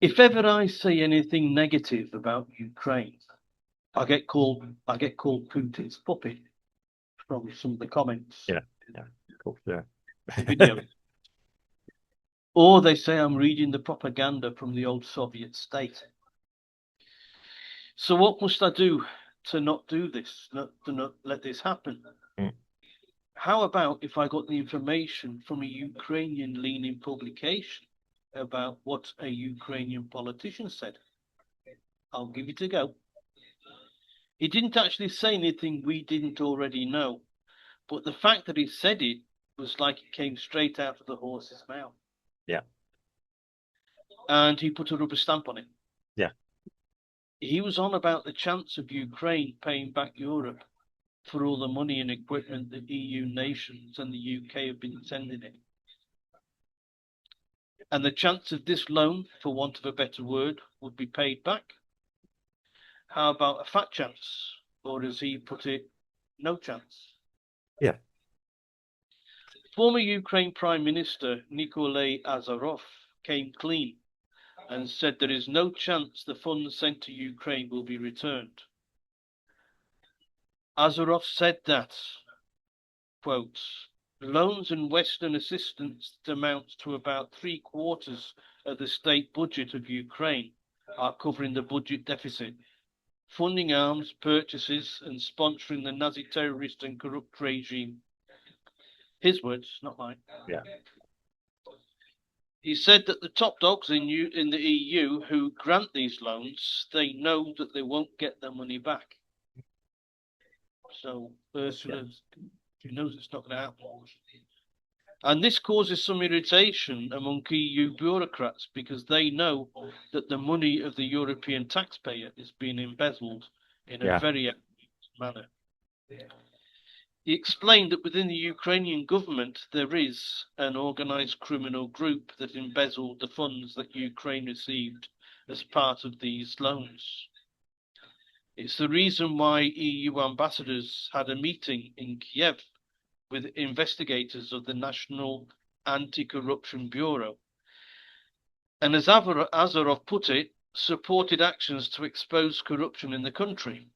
If ever I say anything negative about Ukraine, I get called Putin's puppet from some of the comments, Yeah, yeah, of course, yeah. the videos. Or they say I'm reading the propaganda from the old Soviet state. So what must I do to not do this, to not let this happen? Mm. How about if I got the information from a Ukrainian leaning publication about what a Ukrainian politician said? I'll give it a go. He didn't actually say anything we didn't already know, but the fact that he said it was like it came straight out of the horse's mouth. Yeah, And he put a rubber stamp on it. yeah, He was on about the chance of Ukraine paying back Europe for all the money and equipment that EU nations and the UK have been sending it. And the chance of this loan, for want of a better word, would be paid back. How about a fat chance? Or as he put it, no chance. yeah. Former Ukraine Prime Minister Nikolay Azarov came clean and said there is no chance the funds sent to Ukraine will be returned. Azarov said that, quote, loans and Western assistance that amounts to about three-quarters of the state budget of Ukraine are covering the budget deficit, funding arms purchases and sponsoring the Nazi terrorist and corrupt regime. His words, not mine. Yeah. He said that the top dogs in the EU who grant these loans, they know that they won't get their money back. So Yeah. Ursula, she knows it's not going to happen. And this causes some irritation among EU bureaucrats because they know that the money of the European taxpayer is being embezzled in a Yeah. very manner. He explained that within the Ukrainian government there is an organized criminal group that embezzled the funds that Ukraine received as part of these loans. It's the reason why EU ambassadors had a meeting in Kiev with investigators of the National Anti-Corruption Bureau. And as Azarov put it, supported actions to expose corruption in the country.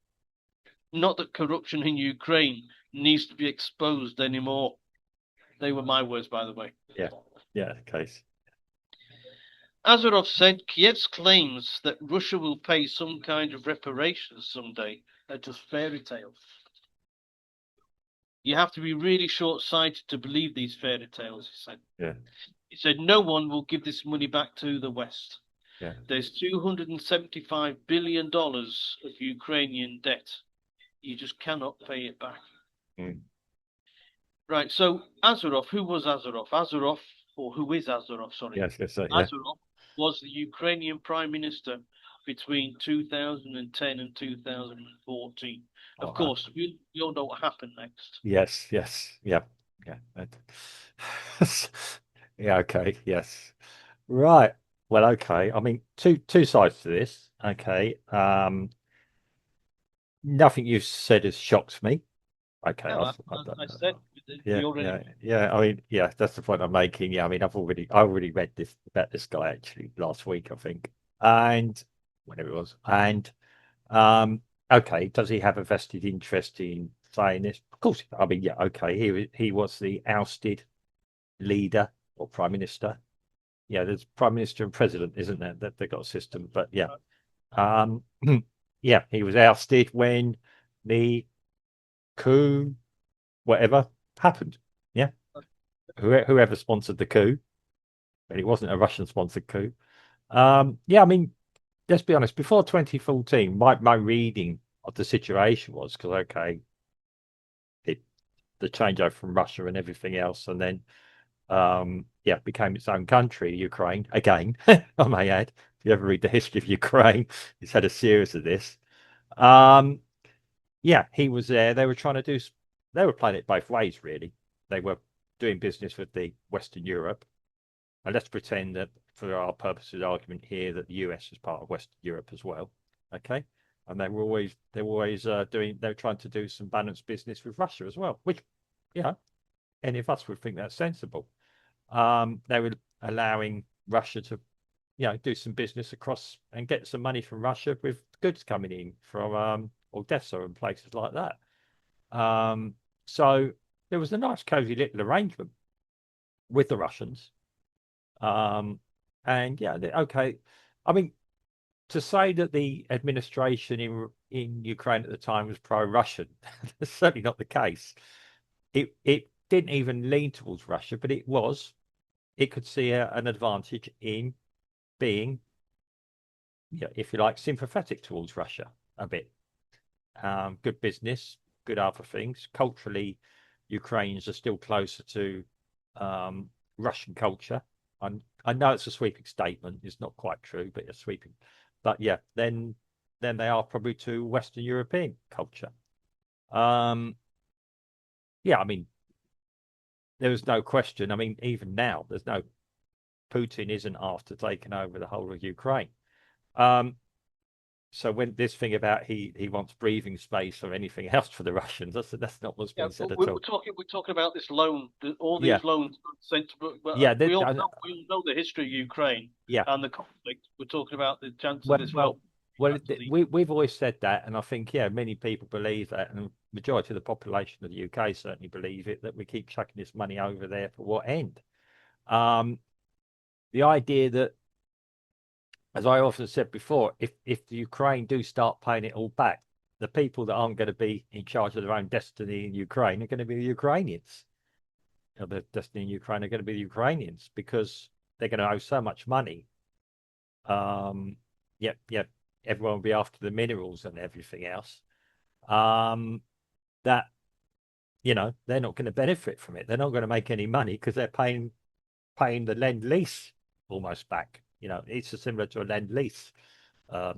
Not that corruption in Ukraine needs to be exposed anymore. They were my words, by the way. Yeah. Yeah. Case. Azarov said Kiev's claims that Russia will pay some kind of reparations someday are just fairy tales. You have to be really short-sighted to believe these fairy tales, he said. Yeah. He said no one will give this money back to the West. Yeah. There's $275 billion of Ukrainian debt. You just cannot pay it back. Mm. Right, so Azarov, who was Azarov? Azarov, or who is Azarov, sorry. Yes. Yes. Yeah. Azarov was the Ukrainian prime minister between 2010 and 2014. Oh, Of course, we all know what happened next. yes. Yes. Yeah. Yeah. Yeah. Okay. Yes. Right. Well. Okay. I mean, two sides to this. Okay. Nothing you've said has shocked me. Okay. No, I said yeah. we already. Yeah. Yeah. I mean, yeah. That's the point I'm making. Yeah. I mean, I already read this about this guy actually last week, I think, and whenever it was, and Um, okay, does he have a vested interest in saying this? Of course. I mean, yeah, okay. He was the ousted leader or prime minister. Yeah, there's prime minister and president, isn't there? That they got a system, but yeah. Um, yeah, he was ousted when the coup, whatever, happened. Yeah, whoever sponsored the coup, but it wasn't a Russian sponsored coup. Yeah, I mean, let's be honest, before 2014, my reading of the situation was because, okay, it, the changeover from Russia and everything else, and then, yeah, became its own country, Ukraine, again, I may add. If you ever read the history of Ukraine, it's had a series of this. Um, yeah, he was there. They were trying to do, they were playing it both ways, really. They were doing business with the Western Europe. And let's pretend that for our purposes argument here that the US is part of Western Europe as well. Okay. And they were trying to do some balanced business with Russia as well, which, you know, any of us would think that's sensible. They were allowing Russia to, do some business across and get some money from Russia with goods coming in from Odessa and places like that. So there was a nice, cozy little arrangement with the Russians. And yeah, okay. I mean, to say that the administration in Ukraine at the time was pro-Russian, that's certainly not the case. It didn't even lean towards Russia, but it could see an advantage in being, if you like, sympathetic towards Russia a bit. Good business, good other things. Culturally, Ukrainians are still closer to Russian culture. I know it's a sweeping statement. It's not quite true, but it's sweeping. But yeah, then they are probably to Western European culture. Yeah, I mean, there was no question. I mean, even now, Putin isn't after taking over the whole of Ukraine. So when this thing about he wants breathing space or anything else for the Russians, that's not what's been said at all. We're talking about this loan, all Yeah, these loans sent to, yeah, we all know the history of Ukraine yeah. and the conflict. We're talking about the chance of Well, this well, loan. well. We've always said that, and I think many people believe that, and the majority of the population of the UK certainly believe it, that we keep chucking this money over there for what end? The idea that, as I often said before, if the Ukraine do start paying it all back, the people that aren't going to be in charge of their own destiny in Ukraine are going to be the Ukrainians. The destiny in Ukraine are going to be the Ukrainians because they're going to owe so much money. Yep, everyone will be after the minerals and everything else. That they're not going to benefit from it. They're not going to make any money because they're paying the lend lease almost back. It's similar to a lend lease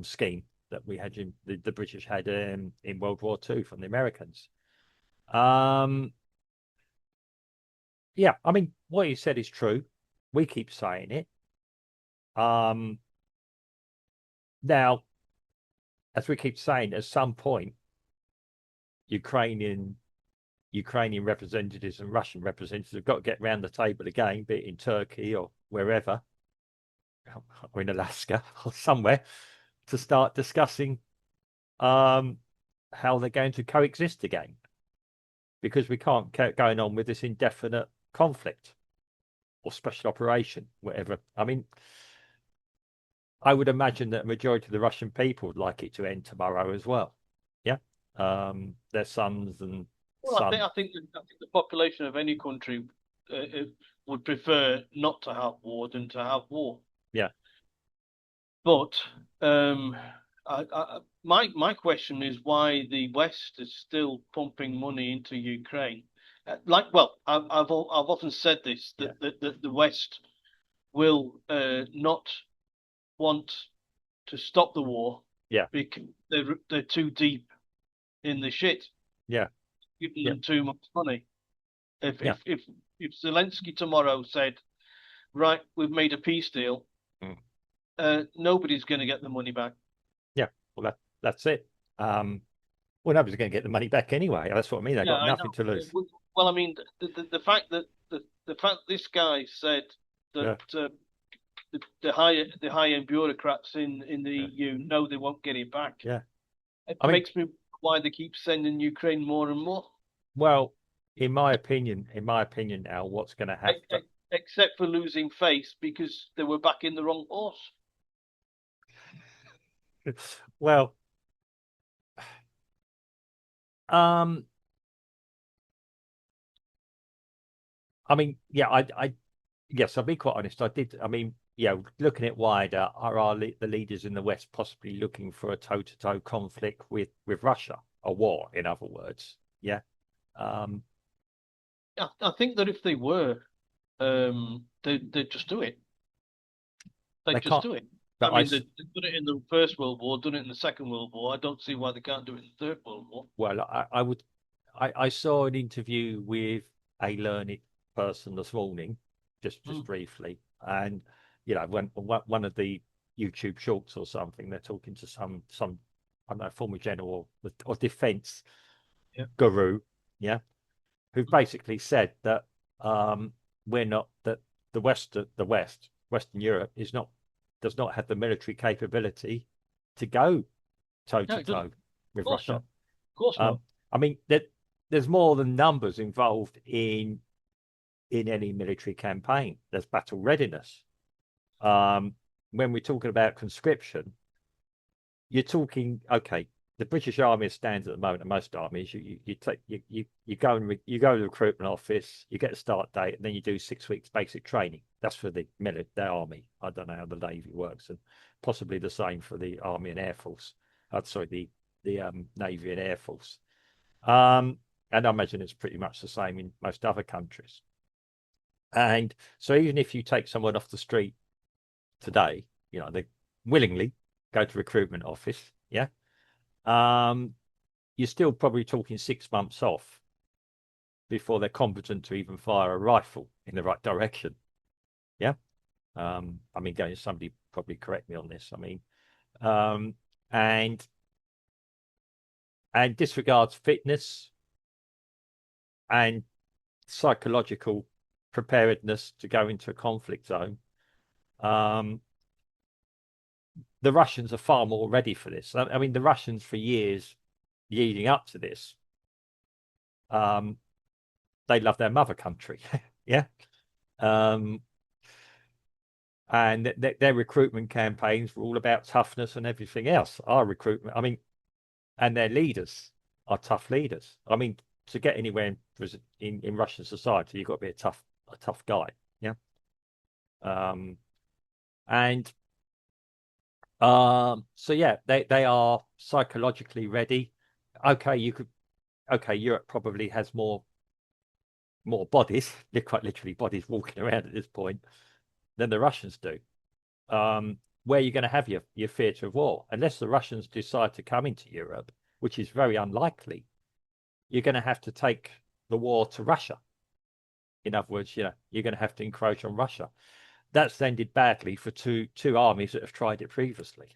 scheme that we had the British had in World War II from the Americans. Yeah, I mean, what you said is true. We keep saying it. Now, as we keep saying, at some point, Ukrainian representatives and Russian representatives have got to get round the table again, be it in Turkey or wherever, or in Alaska or somewhere, to start discussing how they're going to coexist again. Because we can't keep going on with this indefinite conflict or special operation, whatever. I mean, I would imagine that a majority of the Russian people would like it to end tomorrow as well. Yeah. Their sons and Well, sons. I think the population of any country would prefer not to have war than to have war. Yeah. But my question is why the West is still pumping money into Ukraine. I've often said this Yeah. that the West will not want to stop the war Yeah. because they're too deep in the shit, Yeah. giving Yeah. them too much money. If Yeah. if if if Zelensky tomorrow said, right, we've made a peace deal, Mm. nobody's going to get the money back. Yeah. Well, that's it. Well, nobody's going to get the money back anyway. That's what I mean. They Yeah, got I nothing know. to lose. Well, I mean, the fact that the fact this guy said that Yeah. the high end bureaucrats in the Yeah. EU know they won't get it back. Yeah. It I mean, makes me why they keep sending Ukraine more and more. well, in my opinion, now, what's going to happen? Except for losing face because they were backing the wrong horse. Well, um, I mean, yeah, yes, I'll be quite honest. I did. I mean, yeah, looking at wider, are the leaders in the West possibly looking for a toe-to-toe conflict with Russia, a war, in other words? Yeah. Um, I think that if they were, they'd just do it. they They'd just can't. do it. I But mean, they done it in the First World War, done it in the Second World War. I don't see why they can't do it in the Third World War. well, I would. I saw an interview with a learned person this morning, just Mm. briefly, and when one of the YouTube shorts or something, they're talking to some I don't know, former general or defense Yeah. guru, yeah, who basically said that we're not that Western Europe is not does not have the military capability to go toe No, to it doesn't. toe Of with course not. Russia. Of course not. I mean, there's more than numbers involved in any military campaign. There's battle readiness. When we're talking about conscription, you're talking, okay, the British Army stands at the moment, and most armies, you go and you go to the recruitment office, you get a start date, and then you do 6 weeks basic training. That's for the army. I don't know how the Navy works, and possibly the same for the Army and Air Force. Sorry, the Navy and Air Force. And I imagine it's pretty much the same in most other countries. And so even if you take someone off the street today, they willingly go to recruitment office, yeah, you're still probably talking 6 months off before they're competent to even fire a rifle in the right direction. Yeah. I mean, somebody probably correct me on this. I mean, and disregards fitness and psychological preparedness to go into a conflict zone. The Russians are far more ready for this. I mean, the Russians for years leading up to this, they love their mother country. Yeah. And their recruitment campaigns were all about toughness and everything else. Our recruitment, I mean, and their leaders are tough leaders. I mean, to get anywhere in Russian society, you've got to be a tough guy. Yeah. And so yeah, they are psychologically ready. Okay, Europe probably has more bodies, they're quite literally bodies walking around at this point, than the Russians do. Where you're going to have your theatre of war, unless the Russians decide to come into Europe, which is very unlikely, you're going to have to take the war to Russia. In other words, you're going to have to encroach on Russia. That's ended badly for two armies that have tried it previously.